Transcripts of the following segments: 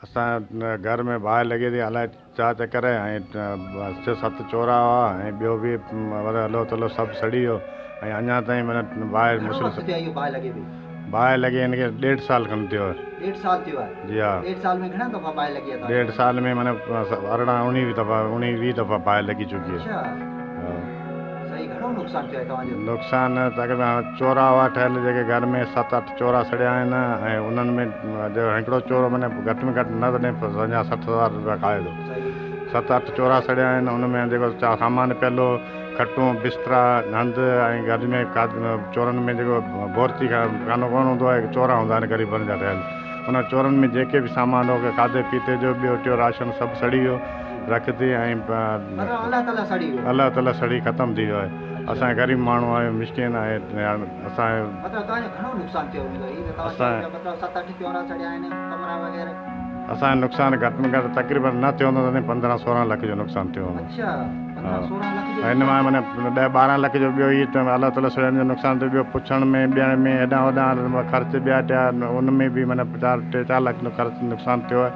असां घर में बाहि लॻे थी अलाए छा चकर ऐं 6-7 चोरा हुआ ऐं ॿियो बि अलो थलो सभु सड़ी वियो ऐं अञा ताईं माना बाहि घणो मुश्किल वक़्तु थियो आहे इहो बाहि लॻे पई? बाहि लॻे हिनखे 1.5 साल खनि थियो आहे। 1.5 साल थियो आहे? जी हा। 1.5 साल में घणा दफ़ा बाहि लॻी आहे? 1.5 साल में माना 19 दफ़ा 19-20 दफ़ा बाहि लॻी चुकी आहे। अच्छा, हा। सही घणो नुक़सानु थियो आहे तव्हांजो? नुक़सानु तक़रीबन चोरा हुआ ठहियल जेके घर में 7-8 चोरा सड़िया आहिनि ऐं उन्हनि में जो हिकिड़ो चोर माना घटि में घटि न वञे 50-60 हज़ार रुपया खाए थो। सही। 7-8 चोरा सड़िया आहिनि उन में जेको सामान पियल हो खटूं बिस्तरा हंध ऐं घर में चोरनि में जेको बोरची कानो कोन हूंदो आहे चोरा हूंदा आहिनि ग़रीबनि जा ठहियल उन चोरनि में जेके बि सामान हो खाधे पीते जो ॿियो टियों राशन सभु सड़ी वियो रखती ऐं अलाह ताला सड़ी ख़तमु थी वियो आहे। असांजे ग़रीब माण्हू आहियूं मिसकिन आहे असांजो असांजो नुक़सानु घटि में घटि तक़रीबन न थियो हूंदो त 15-16 लख जो नुक़सानु थियो हूंदो। हिन मां माना 10-12 लख जो ॿियो ई अलाह ताला सड़ियुनि जो नुक़सानु थियो ॿियो पुछण में ॿियण में हेॾां होॾां ख़र्च ॿिया टिया उन में बि माना 3-4 लख जो ख़र्च नुक़सानु थियो आहे।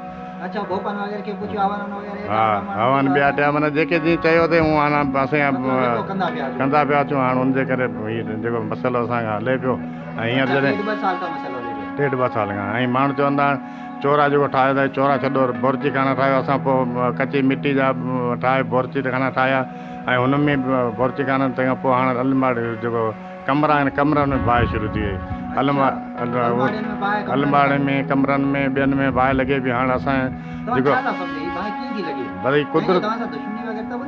हा हवन ॿिया टिया माना जेके जीअं चयो अथई हूअं हाणे असां कंदा पिया अचूं हाणे हुनजे करे हीअ जेको मसइलो असांखे हले पियो ऐं हींअर जॾहिं 1.5-2 साल खां ऐं माण्हू चवंदा चोरा जेको ठाहियो अथई चोरा छॾो बोरची खाना ठाहियो असां पोइ कची मिटी जा ठाहे बोरची खाना ठाहिया ऐं हुन में बोरची खाना तंहिंखां पोइ हाणे अलमारी जेको कमरा आहिनि कमरनि में बाहि शुरू थी वई अलमारी में कमरनि में ॿियनि में बाहि लॻे पई हाणे असांजे जेको भई कुदरत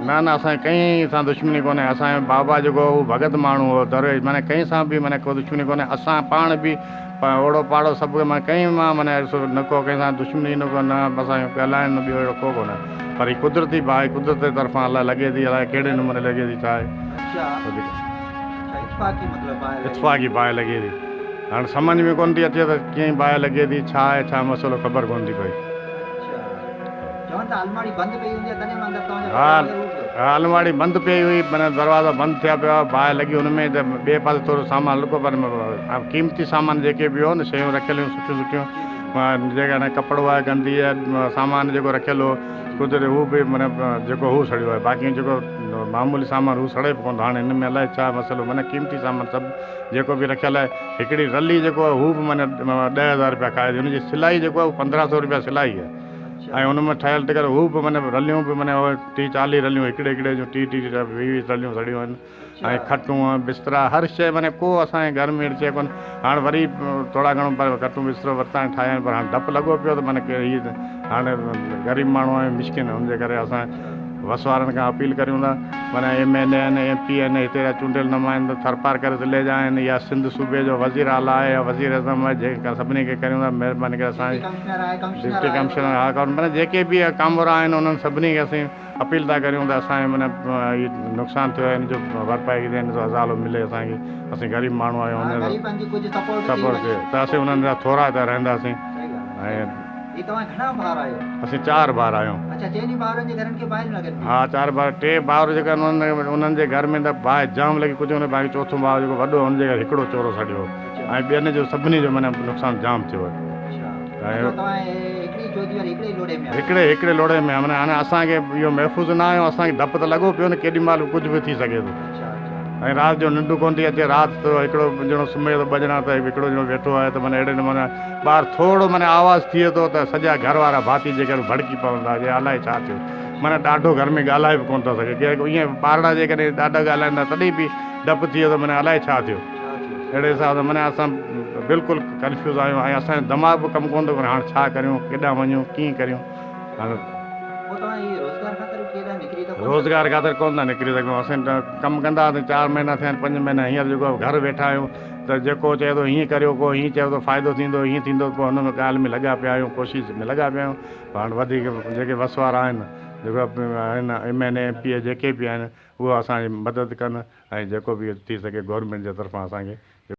न असांजे कंहिं सां दुश्मनी कोन्हे असांजो बाबा जेको हू भगत माण्हू हो दरवेश माना कंहिं सां बि माना को दुश्मनी कोन्हे असां पाण बि ओड़ो पाड़ो सभु माना कंहिं मां माना न को कंहिं सां दुश्मनी न को न असांजो ॻाल्हाइण न ॿियो अहिड़ो को कोन्हे पर हीअ कुदरती बाहि कुदरत जे तरफ़ां अलाए लॻे थी अलाए कहिड़े नमूने लॻे थी छा आहे इतफ़ाक़ी बाहि लॻे थी हाणे सम्झ में कोन थी अचे त कीअं बाहि लॻे थी छा आहे छा मसइलो ख़बर कोन थी पई। हा अलमारी बंदि पई हुई माना दरवाज़ा बंदि थिया पिया बाहि लॻी हुन में त ॿिए पासे थोरो सामान लिको पर क़ीमती सामान जेके बि हो न शयूं रखियलु हुयूं सुठियूं जेका न कपिड़ो आहे गंदी आहे सामान जेको रखियलु हो कुदरती हू बि माना जेको हू सड़ियो आहे बाक़ी जेको मामूली सामान हू सड़े बि कोन हाणे हिन में अलाए छा मसइलो माना क़ीमती सामान सभु जेको बि रखियलु आहे हिकिड़ी रली जेको आहे हू बि माना 10,000 रुपया खाए थी हुनजी सिलाई जेको आहे 1,500 रुपया सिलाई आहे ऐं हुन में ठहियलु ठहियलु हू बि माना रलियूं बि माना 30-40 रलियूं हिकिड़े जूं 30-20 रलियूं सड़ियूं आहिनि ऐं खटूं बिस्तरा हर शइ माना को असांजे घर में अहिड़ी शइ कोन्हे हाणे वरी थोरा घणो पर खटूं बिस्तरो वरिता ठाहिया आहिनि पर हाणे डपु लॻो पियो त माना हीअ हाणे ग़रीब माण्हू आहियूं मिसकिन हुनजे करे असां वस वारनि खां अपील करियूं था माना MLA आहिनि MP आहिनि हिते जा चूंडियल नुमाइंदा थरपार करे दिलेजा आहिनि या सिंध सूबे जो वज़ीर आला आहे या वज़ीर अज़म आहे जंहिं सभिनी खे करियूं था महिरबानी करे असांजी डिप्टी कमिश्नर हा माना जेके बि कामरा आहिनि उन्हनि सभिनी खे असीं अपील था करियूं त असांजे माना नुक़सानु थियो आहे हिन जो भरपाई हिन जो अज़ालो मिले असांखे असीं ग़रीब माण्हू आहियूं सपोर्ट थिए त असीं उन्हनि जा थोरा था रहंदासीं ऐं असीं 4 भाउर आहियूं। हा 4 भाउर 3 भाउर जेका उन्हनि जे घर में त बाहि जाम लॻी कुझु हुन बाक़ी चोथों भाउ जेको वॾो हुनजे घर हिकिड़ो चोरो सड़ियो ऐं ॿियनि जो सभिनी जो माना नुक़सानु जाम थियो आहे हिकिड़े लोड़े में माना हाणे असांखे इहो महफ़ूज़ न आहियो असांखे डपु त लॻो पियो न केॾी महिल कुझु बि थी सघे थो ऐं राति जो निंड कोन थी अचे राति त हिकिड़ो ॼणो सुम्हे थो 2 ॼणा त हिकिड़ो ॼणो वेठो आहे त माना अहिड़े नमूने ॿाहिरि थोरो माना आवाज़ु थिए थो त सॼा घर वारा भाती जे करे भड़की पवंदा जे अलाए छा थियो माना ॾाढो घर में ॻाल्हाए बि कोन थो सघे ईअं ॿारड़ा जे करे ॾाढा ॻाल्हाईंदा तॾहिं बि डपु थिए थो माना अलाए छा थियो अहिड़े हिसाब सां माना असां बिल्कुलु कंफ्यूज़ आहियूं ऐं असांजो दिमाग़ बि कमु कोन थो करे हाणे छा करियूं केॾां वञूं कीअं करियूं हाणे रोज़गार ख़ातिर कोन था निकिरी सघूं असां कमु कंदा हुआसीं 4 महीना थिया आहिनि 5 महीना हींअर जेको घर वेठा आहियूं त जेको चए थो हीअं करियो को हीअं चए थो फ़ाइदो थींदो हीअं थींदो पोइ हुन में ॻाल्हि में लॻा पिया आहियूं कोशिशि में लॻा पिया आहियूं हाणे वधीक जेके वस वारा आहिनि जेको आहिनि MLA MP जेके बि आहिनि उहो असांजी मदद कनि ऐं जेको बि थी सघे गवर्नमेंट जे तरफ़ां असांखे